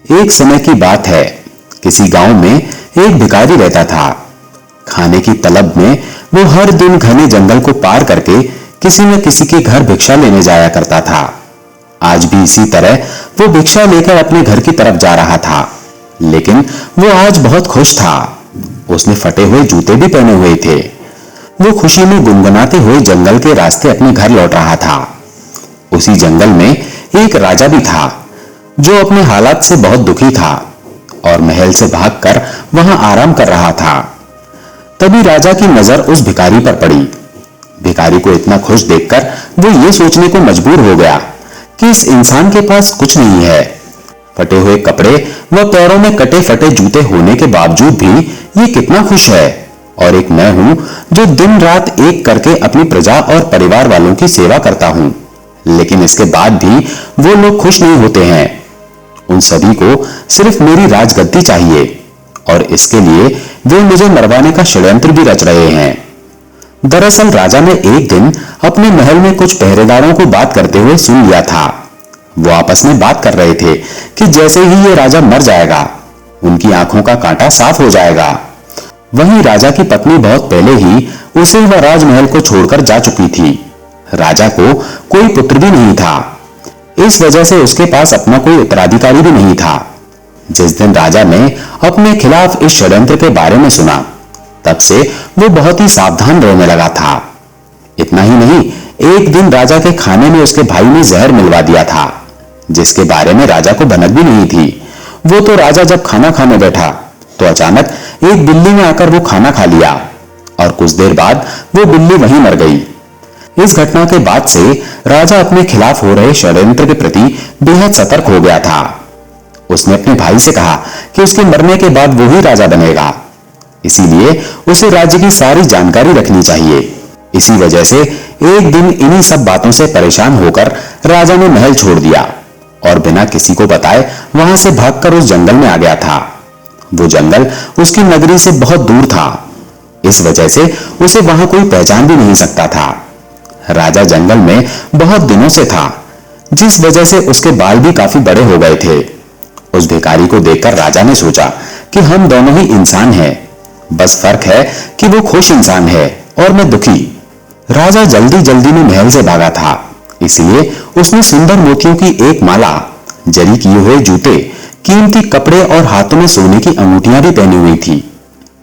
एक समय की बात है, किसी गांव में एक भिखारी रहता था। खाने की तलब में वो हर दिन घने जंगल को पार करके किसी न किसी के घर भिक्षा लेने जाया करता था। आज भी इसी तरह वो भिक्षा लेकर अपने घर की तरफ जा रहा था, लेकिन वो आज बहुत खुश था। उसने फटे हुए जूते भी पहने हुए थे। वो खुशी में गुनगुनाते हुए जंगल के रास्ते अपने घर लौट रहा था। उसी जंगल में एक राजा भी था, जो अपने हालात से बहुत दुखी था और महल से भागकर वहां आराम कर रहा था। तभी राजा की नजर उस भिखारी पर पड़ी। भिखारी को इतना खुश देखकर वो ये सोचने को मजबूर हो गया कि इस इंसान के पास कुछ नहीं है। फटे हुए कपड़े व पैरों में कटे फटे जूते होने के बावजूद भी ये कितना खुश है, और एक मैं हूं जो दिन रात एक करके अपनी प्रजा और परिवार वालों की सेवा करता हूं, लेकिन इसके बाद भी वो लोग खुश नहीं होते हैं। उन सभी को सिर्फ मेरी राजगद्दी चाहिए, और इसके लिए वे मुझे मरवाने का षड्यंत्र भी रच रहे हैं। दरअसल राजा ने एक दिन अपने महल में कुछ पहरेदारों को बात करते हुए सुन लिया था। वो आपस में बात कर रहे थे कि जैसे ही ये राजा मर जाएगा, उनकी आंखों का कांटा साफ हो जाएगा। वहीं राजा की पत्नी बहुत पहले ही उसे व राजमहल को छोड़कर जा चुकी थी। राजा को कोई पुत्र भी नहीं था। इस वजह से उसके पास अपना कोई उत्तराधिकारी भी नहीं था। जिस दिन राजा ने अपने खिलाफ इस षड्यंत्र के बारे में सुना, तब से वो बहुत ही सावधान रहने लगा था। इतना ही नहीं, एक दिन राजा के खाने में उसके भाई ने जहर मिलवा दिया था, जिसके बारे में राजा को भनक भी नहीं थी। वो तो राजा जब खाना खाने बैठा तो अचानक एक बिल्ली ने आकर वो खाना खा लिया, और कुछ देर बाद वो बिल्ली वहीं मर गई। इस घटना के बाद से राजा अपने खिलाफ हो रहे षड्यंत्र के प्रति बेहद सतर्क हो गया था। उसने अपने भाई से कहा कि उसके मरने के बाद वो ही राजा बनेगा, इसीलिए उसे राज्य की सारी जानकारी रखनी चाहिए। इसी वजह से एक दिन इन्हीं सब बातों से परेशान होकर राजा ने महल छोड़ दिया और बिना किसी को बताए वहां से भागकर उस जंगल में आ गया था। वो जंगल उसकी नगरी से बहुत दूर था, इस वजह से उसे वहां कोई पहचान भी नहीं सकता था। राजा जंगल में बहुत दिनों से था, जिस वजह से उसके बाल भी काफी बड़े हो गए थे। उस भिखारी को देखकर राजा ने सोचा कि हम दोनों ही इंसान हैं, बस फर्क है कि वो खुश इंसान है और मैं दुखी। राजा जल्दी जल्दी में महल से भागा था, इसलिए उसने सुंदर मोतियों की एक माला, जरी किए हुए जूते, कीमती कपड़े और हाथों में सोने की अंगूठियां भी पहनी हुई थी।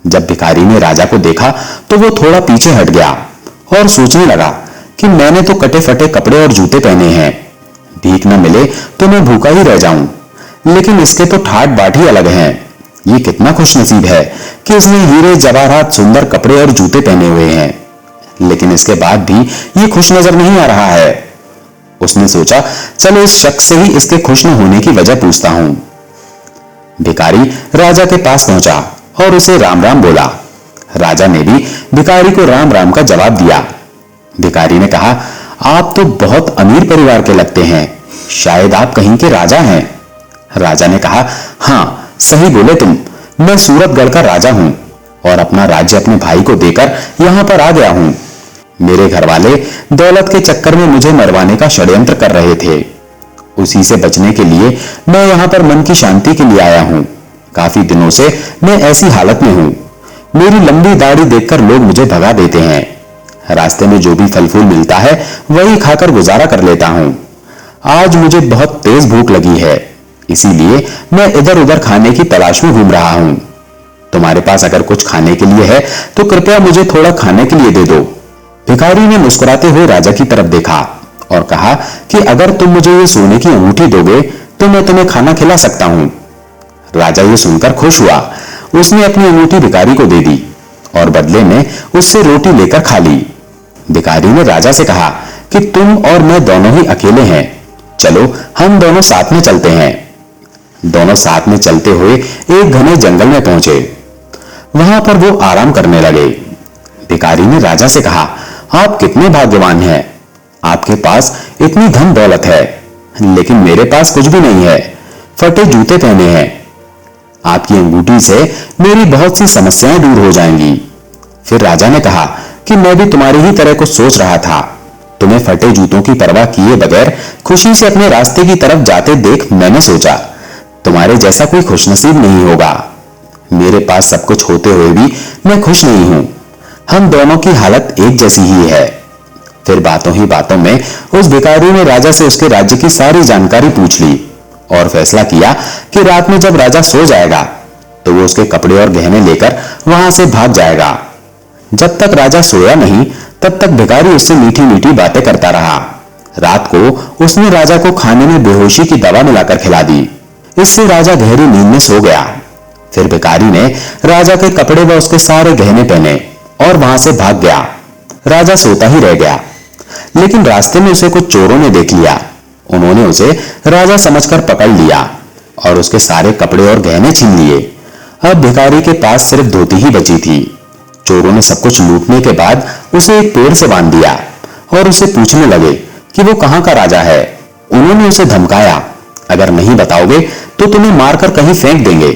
जब भिखारी ने राजा को देखा तो वो थोड़ा पीछे हट गया और सोचने लगा कि मैंने तो कटे फटे कपड़े और जूते पहने हैं, भीख न मिले तो मैं भूखा ही रह जाऊं, लेकिन इसके तो ठाट बाट ही अलग हैं। ये कितना खुशनसीब है कि इसने हीरे जवाहरात सुंदर कपड़े और जूते पहने हुए हैं, लेकिन इसके बाद भी ये खुश नजर नहीं आ रहा है। उसने सोचा, चलो इस शख्स से ही इसके खुश न होने की वजह पूछता हूं। भिखारी राजा के पास पहुंचा और उसे राम राम बोला। राजा ने भी भिखारी को राम राम का जवाब दिया। भिखारी ने कहा, आप तो बहुत अमीर परिवार के लगते हैं, शायद आप कहीं के राजा हैं। राजा ने कहा, हाँ सही बोले तुम, मैं सूरतगढ़ का राजा हूं और अपना राज्य अपने भाई को देकर यहां पर आ गया हूं। मेरे घर वाले दौलत के चक्कर में मुझे मरवाने का षड्यंत्र कर रहे थे, उसी से बचने के लिए मैं यहां पर मन की शांति के लिए आया हूं। काफी दिनों से मैं ऐसी हालत में हूं, मेरी लंबी दाढ़ी देखकर लोग मुझे भगा देते हैं। रास्ते में जो भी फल फूल मिलता है वही खाकर गुजारा कर लेता हूं। आज मुझे बहुत तेज भूख लगी है, इसीलिए मैं इधर उधर खाने की तलाश में घूम रहा हूं। तुम्हारे पास अगर कुछ खाने के लिए है तो कृपया मुझे थोड़ा खाने के लिए दे दो। भिखारी ने मुस्कुराते हुए राजा की तरफ देखा और कहा कि अगर तुम मुझे ये सोने की अंगूठी दोगे तो मैं तुम्हें खाना खिला सकता हूं। राजा ये सुनकर खुश हुआ। उसने अपनी अंगूठी भिखारी को दे दी और बदले में उससे रोटी लेकर खा ली। भिखारी ने राजा से कहा कि तुम और मैं दोनों ही अकेले हैं, चलो हम दोनों साथ में चलते हैं। दोनों साथ में चलते हुए एक घने जंगल में पहुंचे। वहां पर वो आराम करने लगे। भिखारी ने राजा से कहा, आप कितने भाग्यवान हैं, आपके पास इतनी धन दौलत है, लेकिन मेरे पास कुछ भी नहीं है, फटे जूते पहने हैं। आपकी अंगूठी से मेरी बहुत सी समस्याएं दूर हो जाएंगी। फिर राजा ने कहा कि मैं भी तुम्हारी ही तरह कुछ सोच रहा था। तुम्हें फटे जूतों की परवाह किए बगैर खुशी से अपने रास्ते की तरफ जाते देख मैंने सोचा तुम्हारे जैसा कोई खुशनसीब नहीं होगा। मेरे पास सब कुछ होते हुए भी मैं खुश नहीं हूं। हम दोनों की हालत एक जैसी ही है। फिर बातों ही बातों में उस भिखारी ने राजा से उसके राज्य की सारी जानकारी पूछ ली और फैसला किया कि रात में जब राजा सो जाएगा तो वो उसके कपड़े और गहने लेकर वहां से भाग जाएगा। जब तक राजा सोया नहीं तब तक भिखारी उससे मीठी मीठी बातें करता रहा। रात को उसने राजा को खाने में बेहोशी की दवा मिलाकर खिला दी। इससे राजा गहरी नींद में सो गया। फिर भिखारी ने राजा के कपड़े व उसके सारे गहने पहने और वहां से भाग गया। राजा सोता ही रह गया, लेकिन रास्ते में उसे कुछ चोरों ने देख लिया। उन्होंने उसे राजा समझकर पकड़ लिया और उसके सारे कपड़े और गहने छीन लिए। अब भिखारी के पास सिर्फ धोती ही बची थी। चोरों ने सब कुछ लूटने के बाद उसे एक पेड़ से बांध दिया और उससे पूछने लगे कि वो कहां का राजा है। उन्होंने उसे धमकाया, अगर नहीं बताओगे तो तुम्हें मारकर कहीं फेंक देंगे।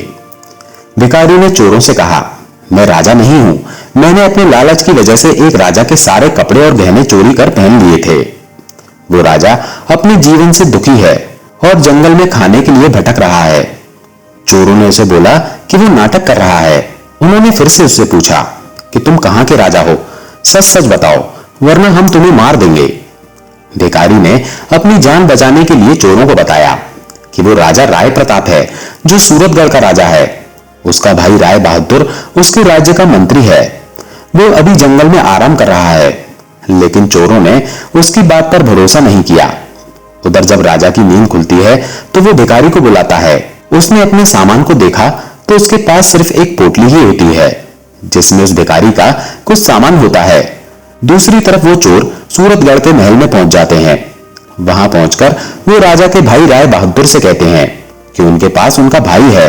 भिखारी ने चोरों से कहा, मैं राजा नहीं हूं, मैंने अपने लालच की वजह से एक राजा के सारे कपड़े और गहने चोरी कर पहन लिए थे। वो राजा अपने जीवन से दुखी है और जंगल में खाने के लिए भटक रहा है। चोरों ने उसे बोला कि वो नाटक कर रहा है। उन्होंने फिर से उससे पूछा कि तुम कहां के राजा हो, सच सच बताओ वरना हम तुम्हें मार देंगे। भिखारी ने अपनी जान बचाने के लिए चोरों को बताया कि वो राजा राय प्रताप है जो सूरतगढ़ का राजा है। उसका भाई राय बहादुर उसके राज्य का मंत्री है। वो अभी जंगल में आराम कर रहा है। लेकिन चोरों ने उसकी बात पर भरोसा नहीं किया। उधर जब राजा की नींद खुलती है तो वो भिखारी को बुलाता है। उसने अपने सामान को देखा तो उसके पास सिर्फ एक पोटली ही होती है जिसमें उस भिखारी का कुछ सामान होता है। दूसरी तरफ वो चोर सूरतगढ़ के महल में पहुंच जाते हैं। वहां पहुंचकर वो राजा के भाई राय बहादुर से कहते हैं कि उनके पास उनका भाई है,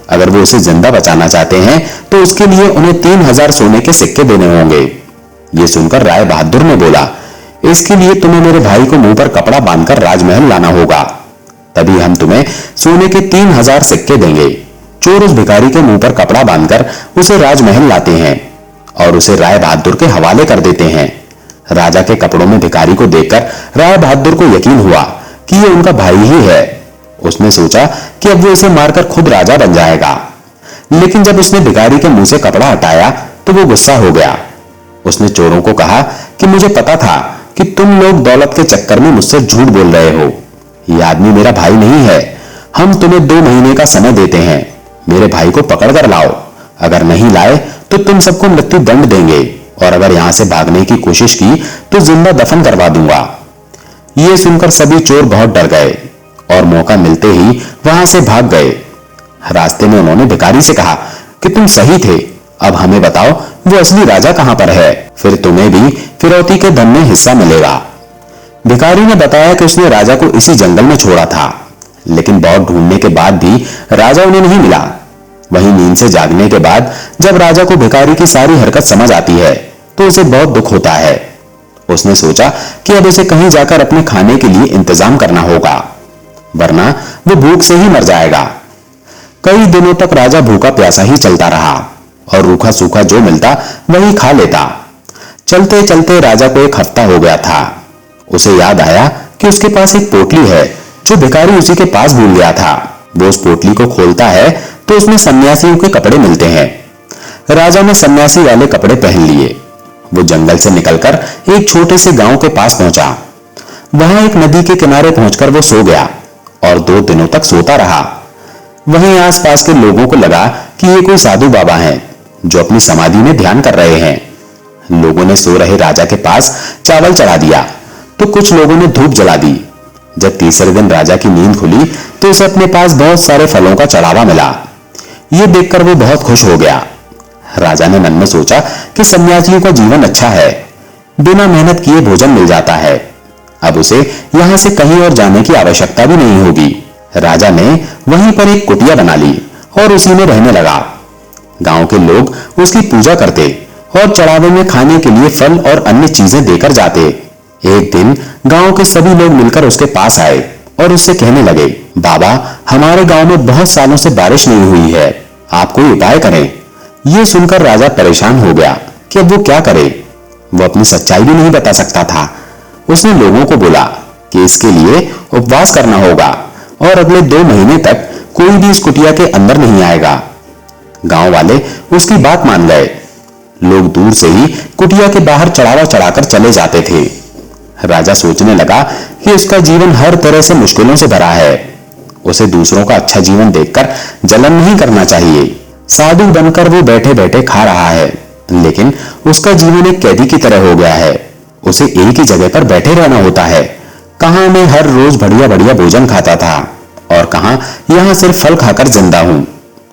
अगर वो उसे जिंदा बचाना चाहते हैं तो उसके लिए उन्हें 3000 सोने के सिक्के देने होंगे। ये सुनकर राय बहादुर ने बोला, इसके लिए तुम्हें मेरे भाई को मुंह पर कपड़ा बांधकर राजमहल लाना होगा, तभी हम तुम्हें सोने के 3000 सिक्के देंगे। चोर उस भिखारी के मुंह पर कपड़ा बांधकर उसे राजमहल लाते हैं और उसे राय बहादुर के हवाले कर देते हैं। राजा के कपड़ों में भिखारी को देखकर राय बहादुर को यकीन हुआ कि ये उनका भाई ही है। उसने सोचा कि अब वो इसे मारकर खुद राजा बन जाएगा। लेकिन जब उसने भिखारी के मुंह से कपड़ा हटाया तो वो गुस्सा हो गया। उसने चोरों को कहा कि मुझे पता था कि तुम लोग दौलत के चक्कर में मुझसे झूठ बोल रहे हो। ये आदमी मेरा भाई नहीं है। हम तुम्हें 2 महीने का समय देते हैं, मेरे भाई को पकड़ कर लाओ। अगर नहीं लाए तो तुम सबको मृत्यु दंड देंगे और अगर यहां से भागने की कोशिश की तो जिंदा दफन करवा दूंगा। ये सुनकर सभी चोर बहुत डर गए और मौका मिलते ही वहां से भाग गए। रास्ते में उन्होंने भिखारी से कहा कि तुम सही थे, अब हमें बताओ वो असली राजा कहां पर है, फिर तुम्हें भी फिरौती के धन में हिस्सा मिलेगा। भिखारी ने बताया कि उसने राजा को इसी जंगल में छोड़ा था, लेकिन बहुत ढूंढने के बाद भी राजा उन्हें नहीं मिला। वहीं नींद से जागने के बाद जब राजा को भिखारी की सारी हरकत समझ आती है तो उसे बहुत दुख होता है। उसने सोचा कि अब उसे कहीं जाकर अपने खाने के लिए इंतजाम करना होगा, वरना वो भूख से ही मर जाएगा। कई दिनों तक राजा भूखा प्यासा ही चलता रहा और रूखा सूखा जो मिलता वही खा लेता। चलते चलते राजा को एक हफ्ता हो गया था। उसे याद आया कि उसके पास एक पोटली है जो भिखारी उसी के पास भूल गया था। वो उस पोटली को खोलता है तो उसमें सन्यासियों के कपड़े मिलते हैं। राजा ने सन्यासी वाले कपड़े पहन लिए। वो जंगल से निकलकर एक छोटे से गांव के पास पहुंचा। वहां एक नदी के किनारे पहुंचकर वो सो गया और 2 दिनों तक सोता रहा। वहीं आसपास के लोगों को लगा कि ये कोई साधु बाबा हैं जो अपनी समाधि में ध्यान कर रहे हैं। लोगों ने सो रहे राजा के पास चावल चढ़ा दिया तो कुछ लोगों ने धूप जला दी। जब तीसरे दिन राजा की नींद खुली तो उसे अपने पास बहुत सारे फलों का चढ़ावा मिला। ये देखकर वो बहुत खुश हो गया। राजा ने मन में सोचा कि सन्यासियों का जीवन अच्छा है, बिना मेहनत किए भोजन मिल जाता है। अब उसे यहां से कहीं और जाने की आवश्यकता भी नहीं होगी। राजा ने वहीं पर एक कुटिया बना ली और उसी में रहने लगा। गांव के लोग उसकी पूजा करते और चढ़ावे में खाने के लिए फल और अन्य चीजें देकर जाते। एक दिन गांव के सभी लोग मिलकर उसके पास आए और उससे कहने लगे, बाबा, हमारे गांव में बहुत सालों से बारिश नहीं हुई है, आप कोई उपाय करें। यह सुनकर राजा परेशान हो गया कि अब वो क्या करे। वो अपनी सच्चाई भी नहीं बता सकता था। उसने लोगों को बोला कि इसके लिए उपवास करना होगा और अगले 2 महीने तक कोई भी इस कुटिया के अंदर नहीं आएगा। गांव वाले उसकी बात मान गए। लोग दूर से ही कुटिया के बाहर चढ़ावा चढ़ाकर चले जाते थे। राजा सोचने लगा कि उसका जीवन हर तरह से मुश्किलों से भरा है। उसे दूसरों का अच्छा जीवन देखकर जलन नहीं करना चाहिए। साधु बनकर वो बैठे बैठे खा रहा है, लेकिन उसका जीवन एक कैदी की तरह हो गया है। उसे एक ही जगह पर बैठे रहना होता है। कहां मैं हर रोज बढ़िया बढ़िया भोजन खाता था और कहां यहां सिर्फ फल खाकर जिंदा हूं।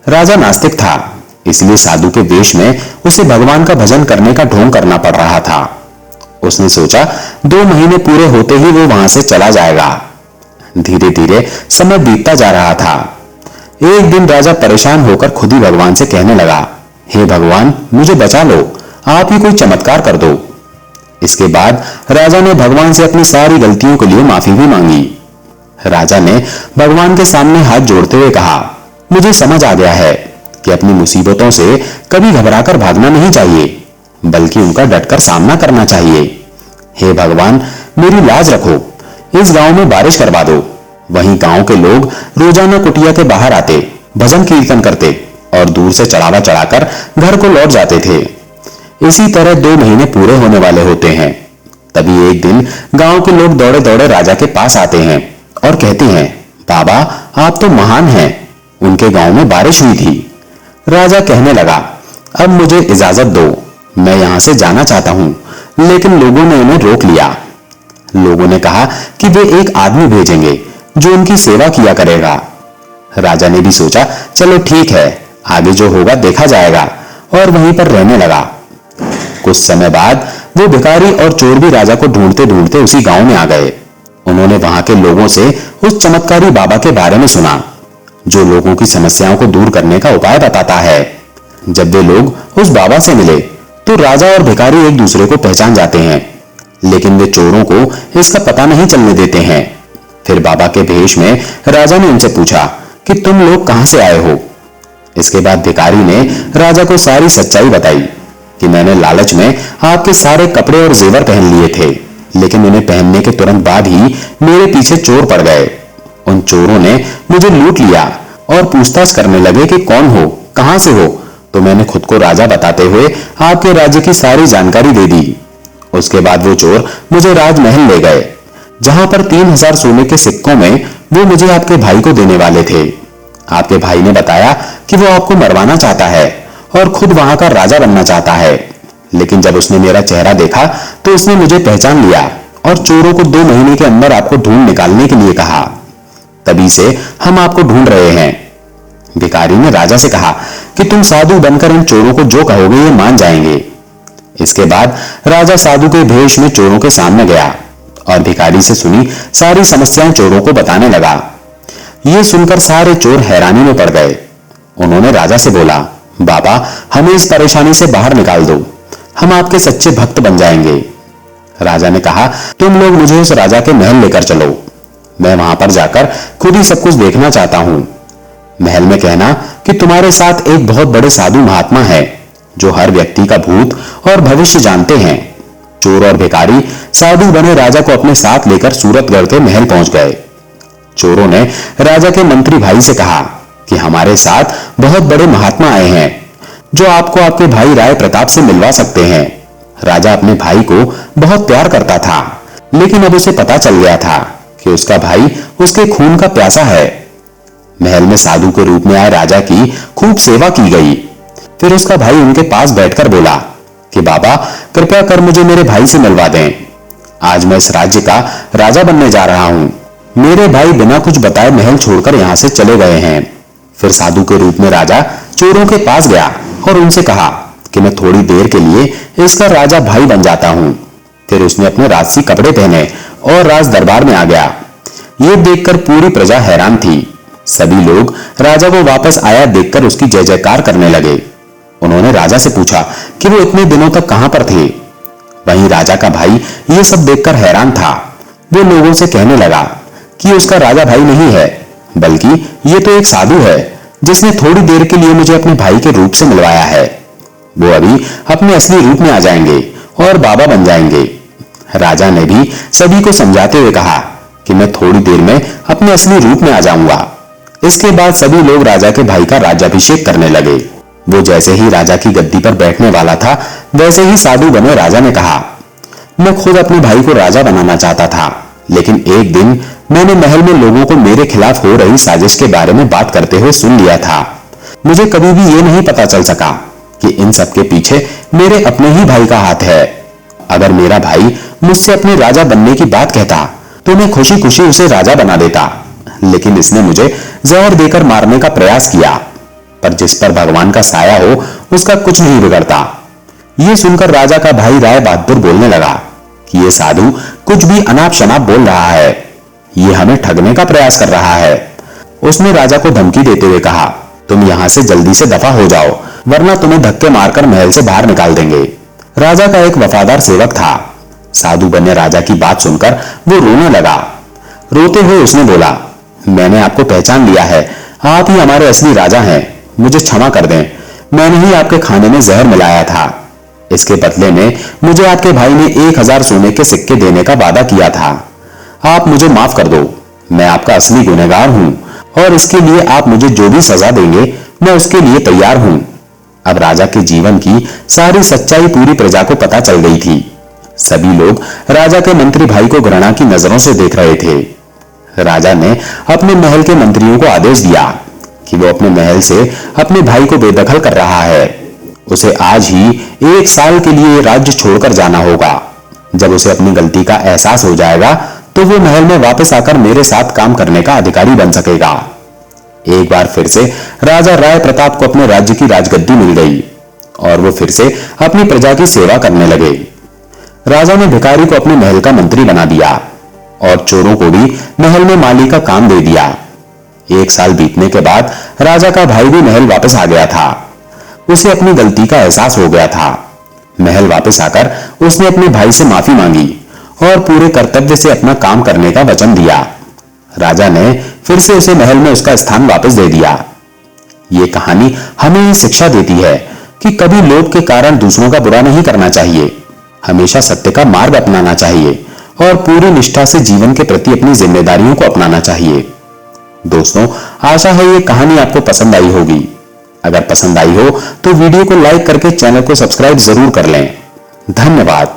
राजा नास्तिक था, इसलिए साधु के वेश में उसे भगवान का भजन करने का ढोंग करना पड़ रहा था। उसने सोचा 2 महीने पूरे होते ही वो वहां से चला जाएगा। धीरे धीरे समय बीतता जा रहा था। एक दिन राजा परेशान होकर खुद ही भगवान से कहने लगा, हे भगवान, मुझे बचा लो, आप ही कोई चमत्कार कर दो। इसके बाद राजा ने भगवान से अपनी सारी गलतियों के लिए माफी भी मांगी। राजा ने भगवान के सामने हाथ जोड़ते हुए कहा, मुझे समझ आ गया है कि अपनी मुसीबतों से कभी घबराकर भागना नहीं चाहिए, बल्कि उनका डटकर सामना करना चाहिए। हे भगवान, मेरी लाज रखो, इस गांव में बारिश करवा दो। वहीं गांव के लोग रोजाना कुटिया के बाहर आते, भजन कीर्तन करते और दूर से चढ़ावा चढ़ाकर घर को लौट जाते थे। इसी तरह 2 महीने पूरे होने वाले होते हैं। तभी एक दिन गांव के लोग दौड़े दौड़े राजा के पास आते हैं और कहते हैं, बाबा, आप तो महान हैं, उनके गांव में बारिश हुई थी। राजा कहने लगा, अब मुझे इजाजत दो, मैं यहां से जाना चाहता हूं। लेकिन लोगों ने उन्हें रोक लिया। लोगों ने कहा कि वे एक आदमी भेजेंगे जो उनकी सेवा किया करेगा। राजा ने भी सोचा, चलो ठीक है, आगे जो होगा देखा जाएगा, और वहीं पर रहने लगा। कुछ समय बाद वो भिखारी और चोर भी राजा को ढूंढते ढूंढते उसी गांव में आ गए। उन्होंने वहां के लोगों से उस चमत्कारी बाबा के बारे में सुना, जो लोगों की समस्याओं को दूर करने का उपाय बताता है। जब वे लोग उस बाबा से मिले तो राजा और भिखारी एक दूसरे को पहचान जाते हैं, लेकिन वे चोरों को इसका पता नहीं चलने देते हैं। फिर बाबा के भेष में राजा ने उनसे पूछा कि तुम लोग कहां से आए हो। इसके बाद भिखारी ने राजा को सारी सच्चाई बताई कि मैंने लालच में आपके सारे कपड़े और जेवर पहन लिए थे, लेकिन उन्हें पहनने के तुरंत बाद ही मेरे पीछे चोर पड़ गए। उन चोरों ने मुझे लूट लिया और पूछताछ करने लगे कि कौन हो, कहां से हो। तो मैंने खुद को राजा बताते हुए आपके राज्य की सारी जानकारी दे दी। उसके बाद वो चोर मुझे राजमहल ले गए, जहां पर 3000 सोने के सिक्कों में वो मुझे आपके भाई को देने वाले थे। आपके भाई ने बताया कि वो आपको मरवाना चाहता है और खुद वहां का राजा बनना चाहता है, लेकिन जब उसने मेरा चेहरा देखा तो उसने मुझे पहचान लिया और चोरों को 2 महीने के अंदर आपको ढूंढ निकालने के लिए कहा। तभी से हम आपको ढूंढ रहे हैं। भिखारी ने राजा से कहा कि तुम साधु बनकर इन चोरों को जो कहोगे ये मान जाएंगे। इसके बाद राजा साधु के भेष में चोरों के सामने गया और भिखारी से सुनी सारी समस्याएं चोरों को बताने लगा। ये सुनकर सारे चोर हैरानी में पड़ गए। उन्होंने राजा से बोला, बाबा, हमें इस परेशानी से बाहर निकाल दो, हम आपके सच्चे भक्त बन जाएंगे। राजा ने कहा, तुम लोग मुझे उस राजा के महल लेकर चलो, मैं वहां पर जाकर खुद ही सब कुछ देखना चाहता हूं। महल में कहना कि तुम्हारे साथ एक बहुत बड़े साधु महात्मा है जो हर व्यक्ति का भूत और भविष्य जानते हैं। चोर और भिखारी साधु बने राजा को अपने साथ लेकर सूरतगढ़ के महल पहुंच गए। चोरों ने राजा के मंत्री भाई से कहा कि हमारे साथ बहुत बड़े महात्मा आए हैं जो आपको आपके भाई राय प्रताप से मिलवा सकते हैं। राजा अपने भाई को बहुत प्यार करता था, लेकिन अब उसे पता चल गया था कि उसका भाई उसके खून का प्यासा है। महल में साधु के रूप में आए राजा की खूब सेवा की गई। फिर उसका भाई उनके पास बैठकर बोला कि बाबा, कृपया कर मुझे मेरे भाई से मिलवा दें। आज मैं इस राज्य का राजा बनने जा रहा हूं। मेरे भाई बिना कुछ बताए महल छोड़कर यहां से चले गए हैं। फिर साधु के रूप में राजा चोरों के पास गया और उनसे कहा कि मैं थोड़ी देर के लिए इसका राजा भाई बन जाता हूं। फिर उसने अपने राजसी कपड़े पहने और राज दरबार में आ गया। ये देखकर पूरी प्रजा हैरान थी। सभी लोग राजा को वापस आया देखकर उसकी जय जयकार करने लगे। उन्होंने राजा से पूछा कि वो इतने दिनों तक कहां पर थे। वहीं राजा का भाई ये सब देखकर हैरान था। वो लोगों से कहने लगा कि उसका राजा भाई नहीं है, बल्कि ये तो एक साधु है जिसने थोड़ी देर के लिए मुझे अपने भाई के रूप से मिलवाया है। वो अभी अपने असली रूप में आ जाएंगे और बाबा बन जाएंगे। राजा ने भी सभी को समझाते हुए कहा कि मैं थोड़ी देर में अपने असली रूप में आ जाऊंगा। इसके बाद सभी लोग राजा के भाई का राज्याभिषेक करने लगे। वो जैसे ही राजा की गद्दी पर बैठने वाला था, वैसे ही साधु बने राजा ने कहा, मैं खुद अपने भाई को राजा बनाना चाहता था, लेकिन एक दिन मैंने महल में लोगों को मेरे खिलाफ हो रही साजिश के बारे में बात करते हुए सुन लिया था। मुझे कभी भी ये नहीं पता चल सका कि इन सब के पीछे मेरे अपने ही भाई का हाथ है। अगर मेरा भाई मुझसे अपने राजा बनने की बात कहता तो मैं खुशी खुशी उसे राजा बना देता, लेकिन इसने मुझे जहर देकर मारने का प्रयास किया। पर जिस पर भगवान का साया हो उसका कुछ नहीं बिगड़ता। ये सुनकर राजा का भाई राय बहादुर बोलने लगा कि ये साधु कुछ भी अनाप शनाप बोल रहा है, ये हमें ठगने का प्रयास कर रहा है। उसने राजा को धमकी देते हुए कहा, तुम यहां से जल्दी से दफा हो जाओ, वरना तुम्हें धक्के मारकर महल से बाहर निकाल देंगे। राजा का एक वफादार सेवक था। साधु बने राजा की बात सुनकर वो रोने लगा। रोते हुए उसने बोला, मैंने आपको पहचान लिया है, आप ही हमारे असली राजा हैं, मुझे क्षमा कर दें। मैंने ही आपके खाने में जहर मिलाया था। इसके बदले में मुझे आपके भाई ने 1000 सोने के सिक्के देने का वादा किया था। आप मुझे माफ कर दो, मैं आपका असली गुनहगार हूं और इसके लिए आप मुझे जो भी सजा देंगे मैं उसके लिए तैयार हूं। अब राजा के जीवन की सारी सच्चाई पूरी प्रजा को पता चल गई थी। सभी लोग राजा के मंत्री भाई को घृणा की नजरों से देख रहे थे। राजा ने अपने महल के मंत्रियों को आदेश दिया कि वो अपने महल से अपने भाई को बेदखल कर रहा है। उसे आज ही 1 साल के लिए राज्य छोड़कर जाना होगा। जब उसे अपनी गलती का एहसास हो जाएगा तो वो महल में वापस आकर मेरे साथ काम करने का अधिकारी बन सकेगा। एक बार फिर से राजा राय प्रताप को अपने राज्य की राजगद्दी मिल गई और वो फिर से अपनी प्रजा की सेवा करने लगे। राजा ने भिखारी को अपने महल का मंत्री बना दिया और चोरों को भी महल में माली का काम दे दिया। 1 साल बीतने के बाद राजा का भाई भी महल वापस आ गया था। उसे अपनी गलती का एहसास हो गया था। महल वापस आकर उसने अपने भाई से माफी मांगी और पूरे कर्तव्य से अपना काम करने का वचन दिया। राजा ने फिर से उसे महल में उसका स्थान वापस दे दिया। ये कहानी हमें ये शिक्षा देती है कि कभी लोभ के कारण दूसरों का बुरा नहीं करना चाहिए। हमेशा सत्य का मार्ग अपनाना चाहिए और पूरी निष्ठा से जीवन के प्रति अपनी जिम्मेदारियों को अपनाना चाहिए। दोस्तों, आशा है ये कहानी आपको पसंद आई होगी। अगर पसंद आई हो तो वीडियो को लाइक करके चैनल को सब्सक्राइब जरूर कर लें। धन्यवाद।